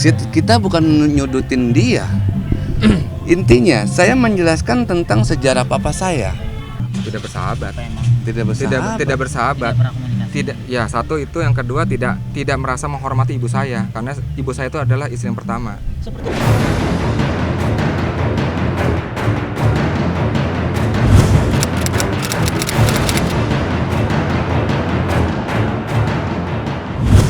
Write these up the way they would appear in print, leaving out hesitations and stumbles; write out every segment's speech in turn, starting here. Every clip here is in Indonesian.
Kita bukan nyudutin dia. Intinya saya menjelaskan tentang sejarah papa saya. Tidak bersahabat. Tidak bersahabat. Tidak bersahabat. Tidak, ya satu itu, yang kedua tidak merasa menghormati ibu saya, karena ibu saya itu adalah istri yang pertama.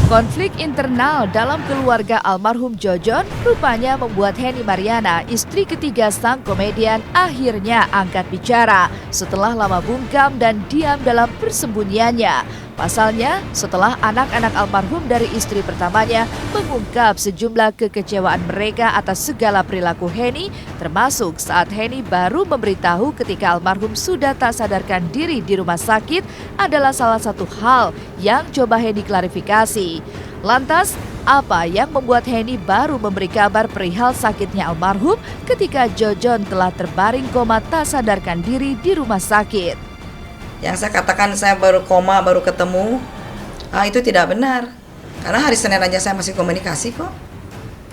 Konflik internal dalam keluarga almarhum Jojon rupanya membuat Henny Mariana, istri ketiga sang komedian, akhirnya angkat bicara setelah lama bungkam dan diam dalam persembunyiannya. Pasalnya, setelah anak-anak almarhum dari istri pertamanya mengungkap sejumlah kekecewaan mereka atas segala perilaku Henny, termasuk saat Henny baru memberitahu ketika almarhum sudah tak sadarkan diri di rumah sakit, adalah salah satu hal yang coba Henny klarifikasi. Lantas, apa yang membuat Henny baru memberi kabar perihal sakitnya almarhum ketika Jojon telah terbaring koma tak sadarkan diri di rumah sakit? Yang saya katakan saya baru koma, baru ketemu, itu tidak benar. Karena hari Senin aja saya masih komunikasi kok.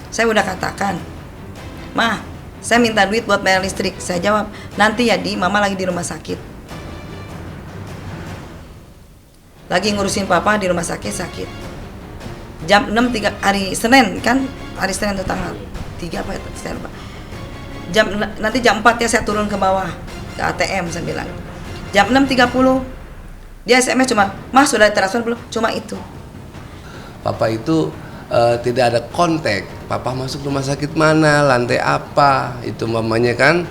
Saya udah katakan, "Ma, saya minta duit buat bayar listrik." Saya jawab, "Nanti ya Di, Mama lagi di rumah sakit. Lagi ngurusin papa di rumah sakit. Jam 6, hari Senin kan? Hari Senin itu tanggal 3 apa ya? Saya lupa. Nanti jam 4 ya saya turun ke bawah, ke ATM," saya bilang. Jam 6.30 dia SMS cuma, "Mas sudah transfer belum?" Cuma itu. Papa itu tidak ada kontak. Papa masuk rumah sakit mana, lantai apa, itu mamanya kan.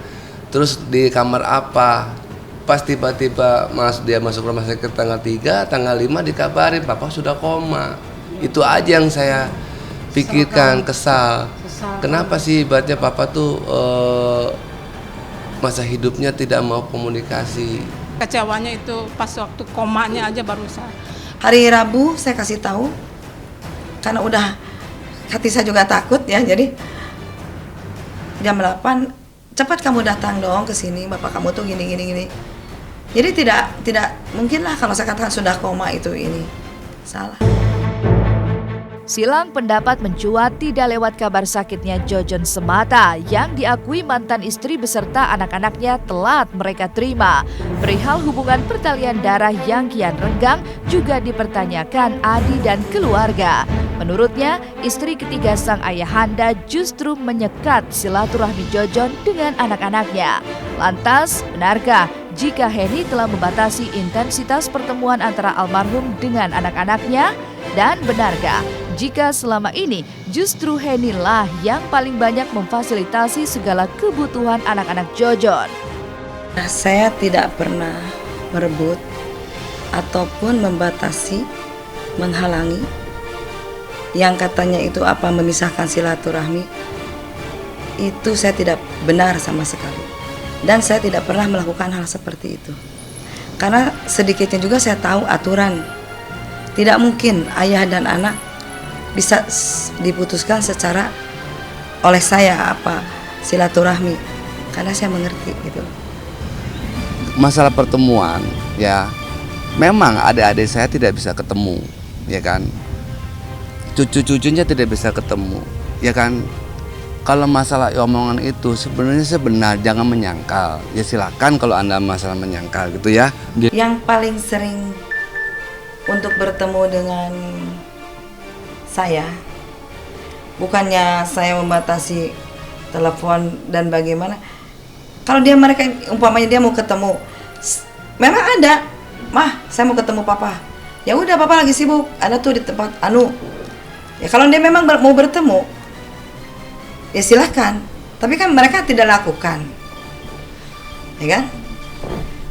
Terus di kamar apa. Pas tiba-tiba dia masuk rumah sakit tanggal 3, tanggal 5 dikabarin Papa sudah koma. Itu aja yang saya pikirkan, kesal. Kenapa sih ibaratnya Papa tuh masa hidupnya tidak mau komunikasi. Kecewanya itu pas waktu komanya aja baru saya. Hari Rabu saya kasih tahu, karena udah hati saya juga takut ya, jadi jam 8, "Cepat kamu datang dong ke sini, bapak kamu tuh gini. Jadi tidak mungkin lah kalau saya katakan sudah koma itu ini salah. Silang pendapat mencuat tidak lewat kabar sakitnya Jojon semata yang diakui mantan istri beserta anak-anaknya telat mereka terima. Perihal hubungan pertalian darah yang kian renggang juga dipertanyakan Adi dan keluarga. Menurutnya, istri ketiga sang ayahanda justru menyekat silaturahmi Jojon dengan anak-anaknya. Lantas, benarkah jika Henny telah membatasi intensitas pertemuan antara almarhum dengan anak-anaknya? Dan benarkah jika selama ini justru Henny lah yang paling banyak memfasilitasi segala kebutuhan anak-anak Jojon? Saya tidak pernah merebut ataupun membatasi, menghalangi yang katanya itu apa memisahkan silaturahmi. Itu saya tidak benar sama sekali. Dan saya tidak pernah melakukan hal seperti itu. Karena sedikitnya juga saya tahu aturan. Tidak mungkin ayah dan anak bisa diputuskan secara oleh saya apa silaturahmi, karena saya mengerti gitu. Masalah pertemuan ya, memang adik-adik saya tidak bisa ketemu, ya kan. Cucu-cucunya tidak bisa ketemu, ya kan. Kalau masalah omongan itu sebenarnya benar, jangan menyangkal. Ya silakan kalau Anda masalah menyangkal gitu ya. Yang paling sering untuk bertemu dengan saya, bukannya saya membatasi telepon dan bagaimana. Kalau mereka umpamanya dia mau ketemu, memang ada, "Mah, saya mau ketemu papa." Ya udah, papa lagi sibuk, ada tuh di tempat anu. Ya kalau dia memang mau bertemu, ya silahkan. Tapi kan mereka tidak lakukan, ya kan?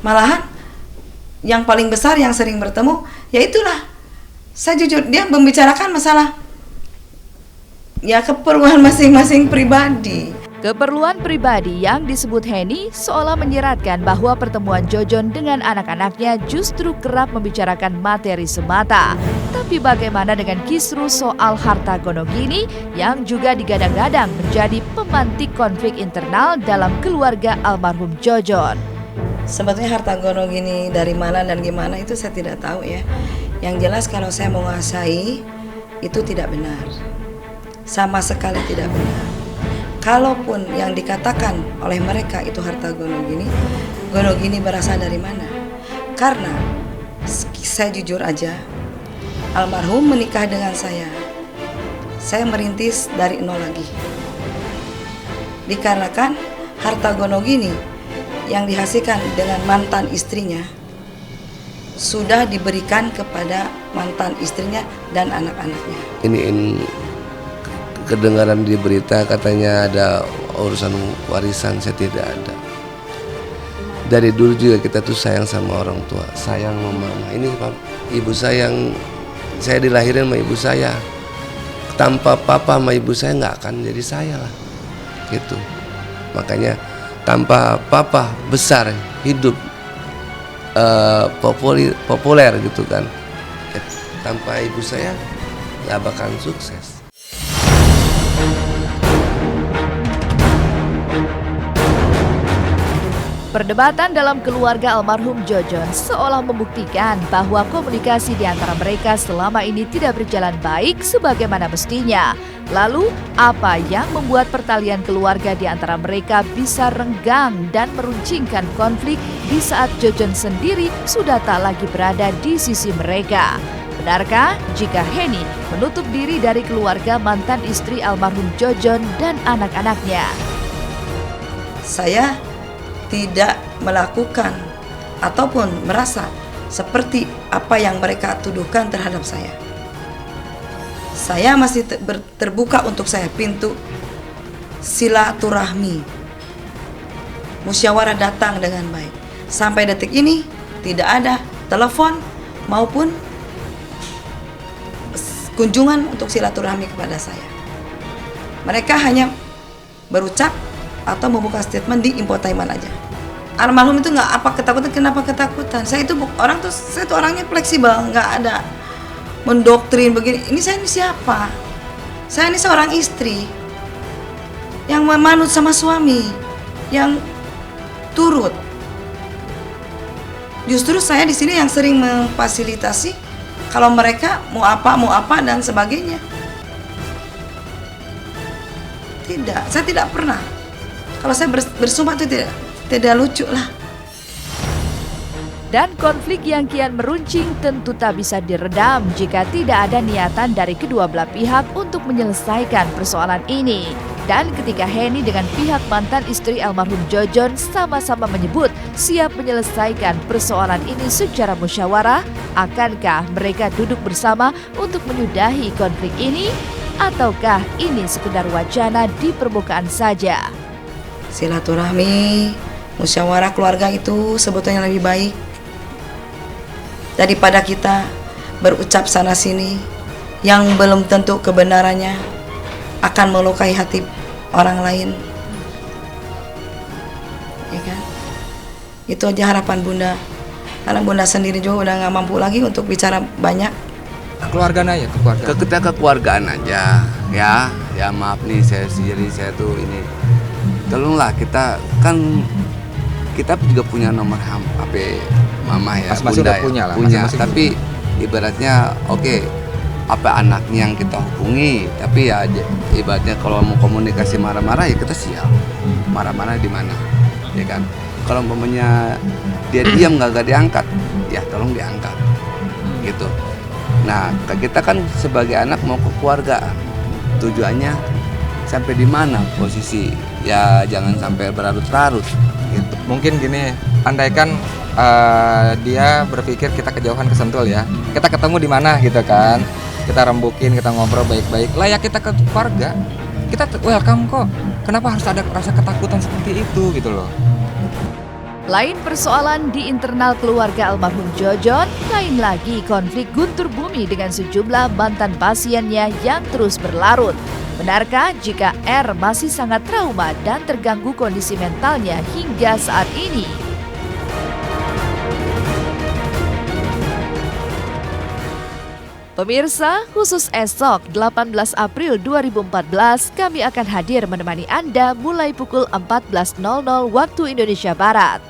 Malahan yang paling besar yang sering bertemu, ya itulah. Saya jujur, dia membicarakan masalah ya keperluan masing-masing pribadi. Keperluan pribadi yang disebut Henny seolah menyiratkan bahwa pertemuan Jojon dengan anak-anaknya justru kerap membicarakan materi semata. Tapi bagaimana dengan kisru soal harta gonogini yang juga digadang-gadang menjadi pemantik konflik internal dalam keluarga almarhum Jojon? Sebetulnya harta gonogini dari mana dan gimana itu saya tidak tahu ya. Yang jelas kalau saya menguasai itu tidak benar. Sama sekali tidak benar. Kalaupun yang dikatakan oleh mereka itu harta Gonogini berasal dari mana? Karena saya jujur aja, almarhum menikah dengan saya merintis dari nol lagi. Dikarenakan harta Gonogini yang dihasilkan dengan mantan istrinya sudah diberikan kepada mantan istrinya dan anak-anaknya. Ini kedengaran di berita katanya ada urusan warisan, saya tidak ada. Dari dulu juga kita tuh sayang sama orang tua, sayang sama mama. Ini ibu saya dilahirin sama ibu saya. Tanpa papa sama ibu saya nggak akan jadi saya lah, gitu. Makanya tanpa papa besar hidup populer gitu kan. Tanpa ibu saya nggak bakalan sukses. Perdebatan dalam keluarga almarhum Jojon seolah membuktikan bahwa komunikasi di antara mereka selama ini tidak berjalan baik sebagaimana mestinya. Lalu, apa yang membuat pertalian keluarga di antara mereka bisa renggang dan meruncingkan konflik di saat Jojon sendiri sudah tak lagi berada di sisi mereka? Benarkah jika Henny menutup diri dari keluarga mantan istri almarhum Jojon dan anak-anaknya? Saya tidak melakukan ataupun merasa seperti apa yang mereka tuduhkan terhadap saya. Saya masih terbuka untuk saya pintu silaturahmi, musyawarah datang dengan baik. Sampai detik ini tidak ada telepon maupun kunjungan untuk silaturahmi kepada saya. Mereka hanya berucap atau membuka statement di infotainment aja. Almarhum itu nggak apa ketakutan, kenapa ketakutan? Saya itu orangnya fleksibel, nggak ada mendoktrin begini. Saya ini siapa? Saya ini seorang istri yang memanut sama suami, yang turut. Justru saya di sini yang sering memfasilitasi kalau mereka mau apa dan sebagainya. Tidak, saya tidak pernah. Kalau saya bersumpah itu tidak lucu lah. Dan konflik yang kian meruncing tentu tak bisa diredam jika tidak ada niatan dari kedua belah pihak untuk menyelesaikan persoalan ini. Dan ketika Henny dengan pihak mantan istri almarhum Jojon sama-sama menyebut siap menyelesaikan persoalan ini secara musyawarah, akankah mereka duduk bersama untuk menyudahi konflik ini? Ataukah ini sekedar wacana di permukaan saja? Silaturahmi, musyawarah keluarga itu sebetulnya lebih baik daripada kita berucap sana sini yang belum tentu kebenarannya akan melukai hati orang lain. Ya kan? Itu aja harapan Bunda. Karena Bunda sendiri juga udah nggak mampu lagi untuk bicara banyak. Kekeluargaan aja, Kita kekeluargaan aja, ya. Ya maaf nih, saya tuh ini. Tolonglah kita juga punya nomor HP mama ya, masing-masing bunda udah punya lah, punya. masing-masing Tapi ibaratnya oke, apa anaknya yang kita hubungi, tapi ya ibaratnya kalau mau komunikasi marah-marah ya kita siap. Marah-marah di mana, ya kan? Kalau umpamanya dia diam nggak diangkat, ya tolong diangkat, gitu. Nah kita kan sebagai anak mau ke keluarga, tujuannya sampai di mana posisi, ya jangan sampai berlarut-larut gitu. Mungkin gini, andaikan dia berpikir kita kejauhan ke Sentul ya, kita ketemu di mana gitu kan, kita rembukin, kita ngobrol baik-baik, layak kita ke keluarga, kita welcome kok. Kenapa harus ada rasa ketakutan seperti itu gitu loh? Lain persoalan di internal keluarga almarhum Jojon, lain lagi konflik guntur bumi dengan sejumlah mantan pasiennya yang terus berlarut. Benarkah jika R masih sangat trauma dan terganggu kondisi mentalnya hingga saat ini? Pemirsa, khusus esok 18 April 2014 kami akan hadir menemani Anda mulai pukul 14.00 waktu Indonesia Barat.